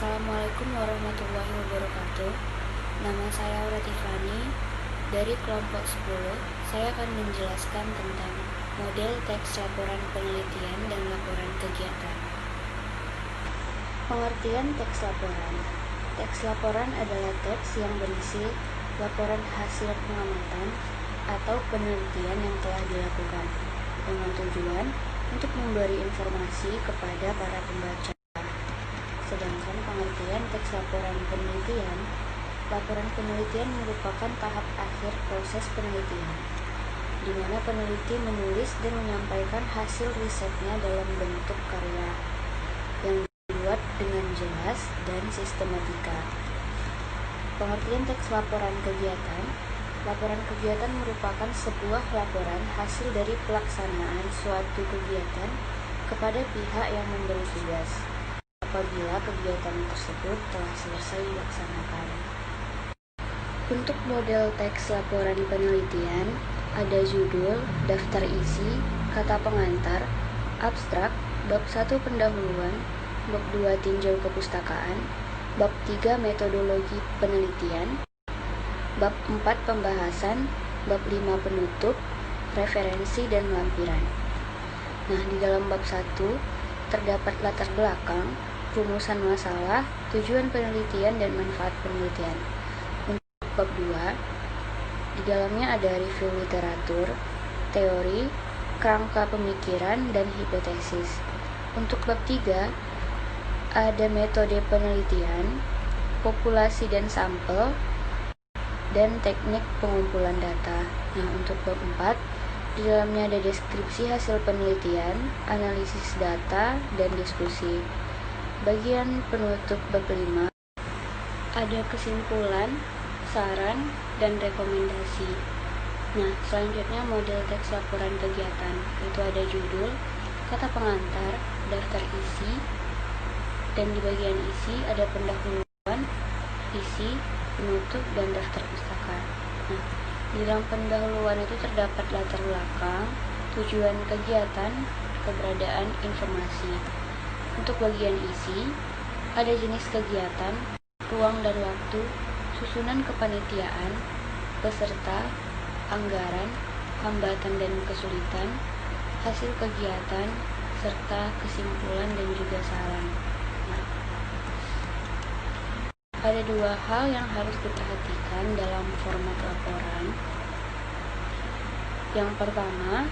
Assalamualaikum warahmatullahi wabarakatuh. Nama saya Aura Tiffany. Dari kelompok 10, saya akan menjelaskan tentang model teks laporan penelitian dan laporan kegiatan. Pengertian teks laporan. Teks laporan adalah teks yang berisi laporan hasil pengamatan atau penelitian yang telah dilakukan dengan tujuan untuk memberi informasi kepada para pembaca. Sedangkan pengertian teks laporan penelitian merupakan tahap akhir proses penelitian, di mana peneliti menulis dan menyampaikan hasil risetnya dalam bentuk karya yang dibuat dengan jelas dan sistematika. Pengertian teks laporan kegiatan. Laporan kegiatan merupakan sebuah laporan hasil dari pelaksanaan suatu kegiatan kepada pihak yang memberi tugas, apabila kegiatan tersebut telah selesai dilaksanakan. Untuk model teks laporan penelitian, ada judul, daftar isi, kata pengantar, abstrak, bab 1 pendahuluan, bab 2 tinjau kepustakaan, bab 3 metodologi penelitian, bab 4 pembahasan, bab 5 penutup, referensi dan lampiran. Nah, di dalam bab 1 terdapat latar belakang, rumusan masalah, tujuan penelitian, dan manfaat penelitian. Untuk bab 2, di dalamnya ada review literatur, teori, kerangka pemikiran, dan hipotesis. Untuk bab 3, ada metode penelitian, populasi dan sampel, dan teknik pengumpulan data. Nah, untuk bab 4, di dalamnya ada deskripsi hasil penelitian, analisis data, dan diskusi. Bagian penutup bab 5 ada kesimpulan, saran, dan rekomendasi. Nah, selanjutnya model teks laporan kegiatan, itu ada judul, kata pengantar, daftar isi, dan di bagian isi ada pendahuluan, isi, penutup, dan daftar pustaka. Nah, di dalam pendahuluan itu terdapat latar belakang, tujuan kegiatan, keberadaan informasi. Untuk bagian isi, ada jenis kegiatan, ruang dan waktu, susunan kepanitiaan, peserta, anggaran, hambatan dan kesulitan, hasil kegiatan, serta kesimpulan dan juga saran. Nah, ada 2 hal yang harus diperhatikan dalam format laporan. Yang pertama,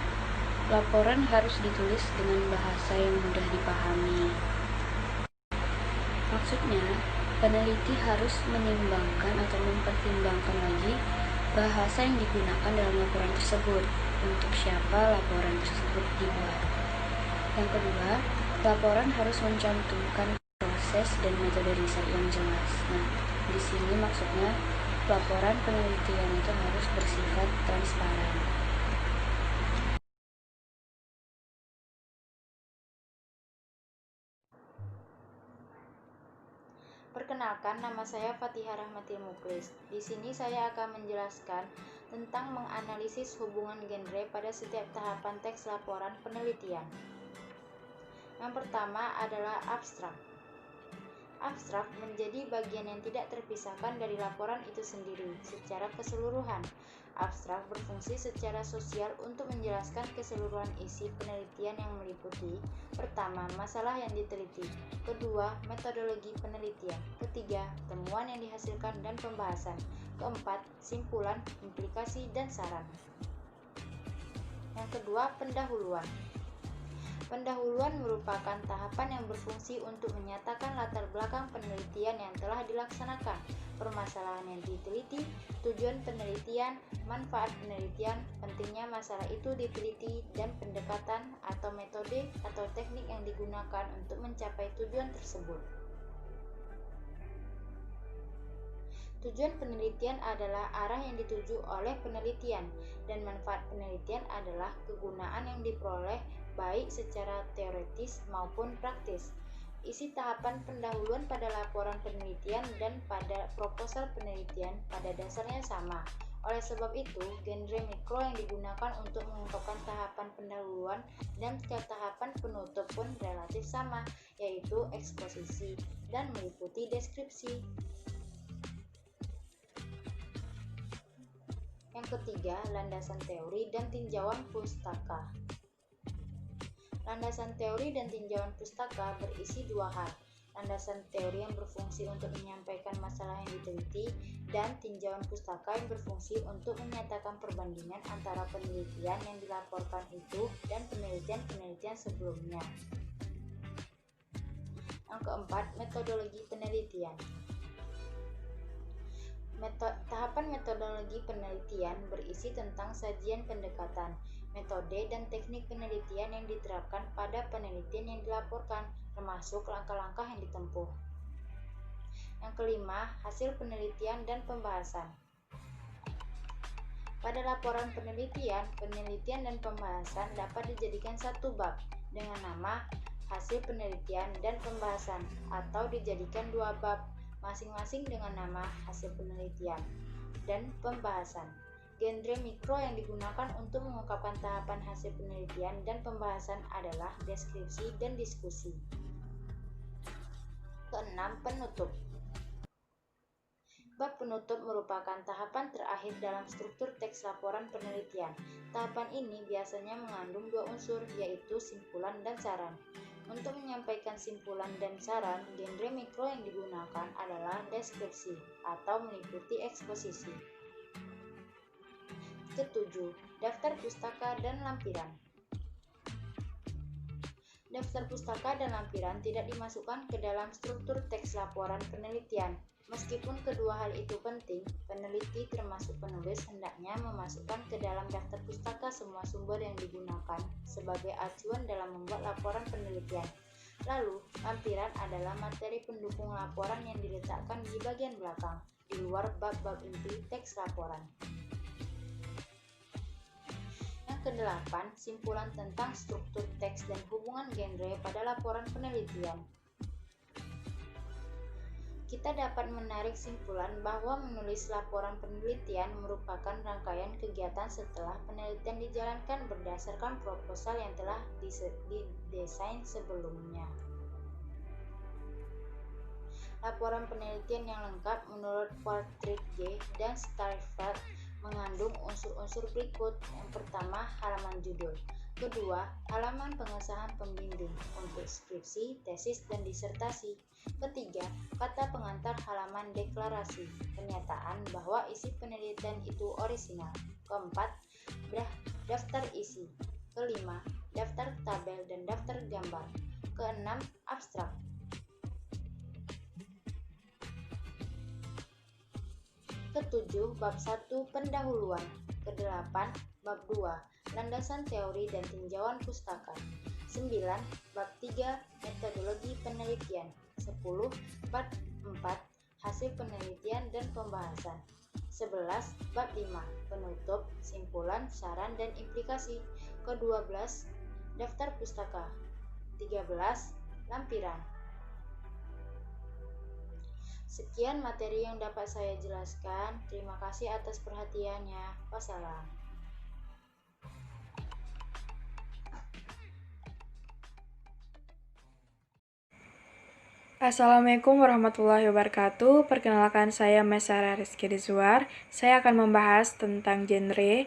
laporan harus ditulis dengan bahasa yang mudah dipahami. Maksudnya, peneliti harus menimbangkan atau mempertimbangkan lagi bahasa yang digunakan dalam laporan tersebut, untuk siapa laporan tersebut dibuat. Yang kedua, laporan harus mencantumkan proses dan metode riset yang jelas. Nah, di sini maksudnya laporan penelitian itu harus bersifat transparan. Perkenalkan, nama saya Fatihah Rahmatil Muklis. Di sini saya akan menjelaskan tentang menganalisis hubungan genre pada setiap tahapan teks laporan penelitian. Yang pertama adalah abstrak. Abstrak menjadi bagian yang tidak terpisahkan dari laporan itu sendiri secara keseluruhan. Abstrak berfungsi secara sosial untuk menjelaskan keseluruhan isi penelitian yang meliputi: pertama, masalah yang diteliti; kedua, metodologi penelitian; ketiga, temuan yang dihasilkan dan pembahasan; keempat, simpulan, implikasi, dan saran. Yang kedua, pendahuluan. Pendahuluan merupakan tahapan yang berfungsi untuk menyatakan latar belakang penelitian yang telah dilaksanakan, permasalahan yang diteliti, tujuan penelitian, manfaat penelitian, pentingnya masalah itu diteliti, dan pendekatan atau metode atau teknik yang digunakan untuk mencapai tujuan tersebut. Tujuan penelitian adalah arah yang dituju oleh penelitian, dan manfaat penelitian adalah kegunaan yang diperoleh baik secara teoritis maupun praktis. Isi tahapan pendahuluan pada laporan penelitian dan pada proposal penelitian pada dasarnya sama, Oleh sebab itu, genre mikro yang digunakan untuk mengungkapkan tahapan pendahuluan dan tahapan penutup pun relatif sama, yaitu eksposisi dan meliputi deskripsi. Yang ketiga, landasan teori dan tinjauan pustaka. Landasan teori dan tinjauan pustaka berisi dua hal. Landasan teori yang berfungsi untuk menyampaikan masalah yang diteliti, dan tinjauan pustaka yang berfungsi untuk menyatakan perbandingan antara penelitian yang dilaporkan itu dan penelitian-penelitian sebelumnya. Yang keempat, metodologi penelitian. Tahapan metodologi penelitian berisi tentang sajian pendekatan, metode dan teknik penelitian yang diterapkan pada penelitian yang dilaporkan, termasuk langkah-langkah yang ditempuh. Yang kelima, hasil penelitian dan pembahasan. Pada laporan penelitian dan pembahasan dapat dijadikan satu bab dengan nama hasil penelitian dan pembahasan, atau dijadikan dua bab masing-masing dengan nama hasil penelitian dan pembahasan. Genre mikro yang digunakan untuk mengungkapkan tahapan hasil penelitian dan pembahasan adalah deskripsi dan diskusi. Keenam, penutup. Bab penutup merupakan tahapan terakhir dalam struktur teks laporan penelitian. Tahapan ini biasanya mengandung dua unsur, yaitu simpulan dan saran. Untuk menyampaikan simpulan dan saran, genre mikro yang digunakan adalah deskripsi atau meliputi eksposisi. Ketujuh, daftar pustaka dan lampiran. Daftar pustaka dan lampiran tidak dimasukkan ke dalam struktur teks laporan penelitian. Meskipun kedua hal itu penting, peneliti termasuk penulis hendaknya memasukkan ke dalam daftar pustaka semua sumber yang digunakan sebagai acuan dalam membuat laporan penelitian. Lalu, lampiran adalah materi pendukung laporan yang diletakkan di bagian belakang, di luar bab-bab inti teks laporan. Yang kedelapan, simpulan tentang struktur teks dan hubungan genre pada laporan penelitian. Kita dapat menarik simpulan bahwa menulis laporan penelitian merupakan rangkaian kegiatan setelah penelitian dijalankan berdasarkan proposal yang telah didesain sebelumnya. Laporan penelitian yang lengkap menurut Partridge G. dan Starfelt mengandung unsur-unsur berikut. Yang pertama, halaman judul. Kedua, halaman pengesahan pembimbing untuk skripsi, tesis, dan disertasi. Ketiga, kata pengantar halaman deklarasi, pernyataan bahwa isi penelitian itu orisinal. Keempat, daftar isi. Kelima, daftar tabel dan daftar gambar. Keenam, abstrak. Ketujuh, bab 1 pendahuluan. Kedelapan, bab 2 landasan teori dan tinjauan pustaka. 9, bab 3 metodologi penelitian. 10, bab 4 hasil penelitian dan pembahasan. 11, bab 5 penutup, simpulan, saran, dan implikasi. Ke-12, daftar pustaka. 13, lampiran. Sekian materi yang dapat saya jelaskan. Terima kasih atas perhatiannya. Wassalam. Assalamualaikum warahmatullahi wabarakatuh. Perkenalkan, saya Mesara Rizky Rizwar. Saya akan membahas tentang genre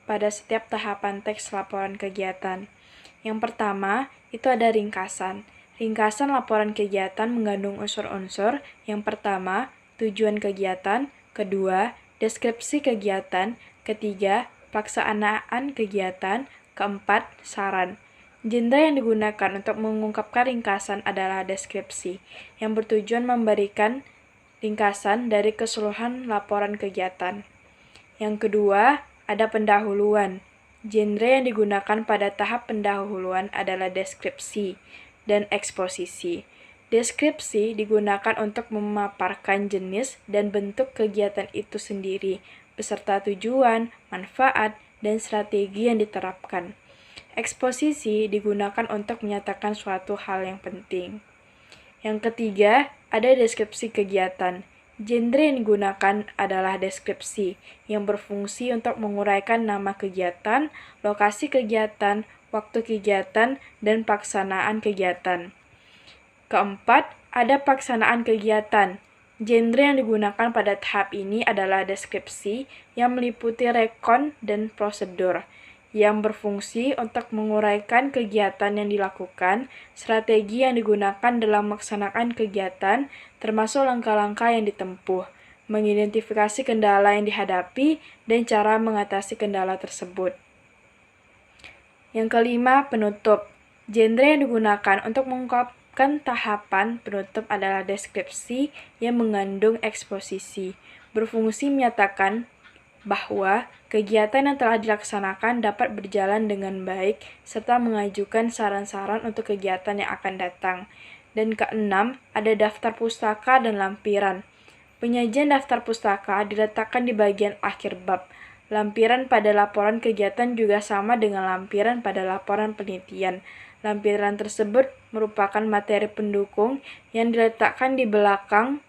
pada setiap tahapan teks laporan kegiatan. Yang pertama, itu ada ringkasan. Ringkasan laporan kegiatan mengandung unsur-unsur. Yang pertama, tujuan kegiatan. Kedua, deskripsi kegiatan. Ketiga, pelaksanaan kegiatan. Keempat, saran. Genre yang digunakan untuk mengungkapkan ringkasan adalah deskripsi, yang bertujuan memberikan ringkasan dari keseluruhan laporan kegiatan. Yang kedua, ada pendahuluan. Genre yang digunakan pada tahap pendahuluan adalah deskripsi dan eksposisi. Deskripsi digunakan untuk memaparkan jenis dan bentuk kegiatan itu sendiri, beserta tujuan, manfaat, dan strategi yang diterapkan. Eksposisi digunakan untuk menyatakan suatu hal yang penting. Yang ketiga, ada deskripsi kegiatan. Genre yang digunakan adalah deskripsi, yang berfungsi untuk menguraikan nama kegiatan, lokasi kegiatan, waktu kegiatan, dan pelaksanaan kegiatan. Keempat, ada pelaksanaan kegiatan. Genre yang digunakan pada tahap ini adalah deskripsi yang meliputi rekon dan prosedur, yang berfungsi untuk menguraikan kegiatan yang dilakukan, strategi yang digunakan dalam melaksanakan kegiatan, termasuk langkah-langkah yang ditempuh, mengidentifikasi kendala yang dihadapi, dan cara mengatasi kendala tersebut. Yang kelima, penutup. Genre yang digunakan untuk mengungkapkan tahapan penutup adalah deskripsi yang mengandung eksposisi, berfungsi menyatakan bahwa kegiatan yang telah dilaksanakan dapat berjalan dengan baik serta mengajukan saran-saran untuk kegiatan yang akan datang. Dan keenam, ada daftar pustaka dan lampiran. Penyajian daftar pustaka diletakkan di bagian akhir bab. Lampiran pada laporan kegiatan juga sama dengan lampiran pada laporan penelitian. Lampiran tersebut merupakan materi pendukung yang diletakkan di belakang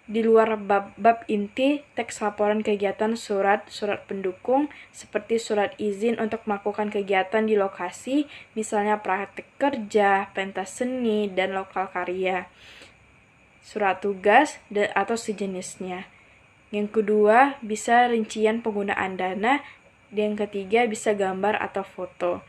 di luar bab-bab inti teks laporan kegiatan surat pendukung seperti surat izin untuk melakukan kegiatan di lokasi, misalnya praktik kerja, pentas seni, dan lokal karya, surat tugas, atau sejenisnya. Yang kedua, bisa rincian penggunaan dana, dan yang ketiga bisa gambar atau foto.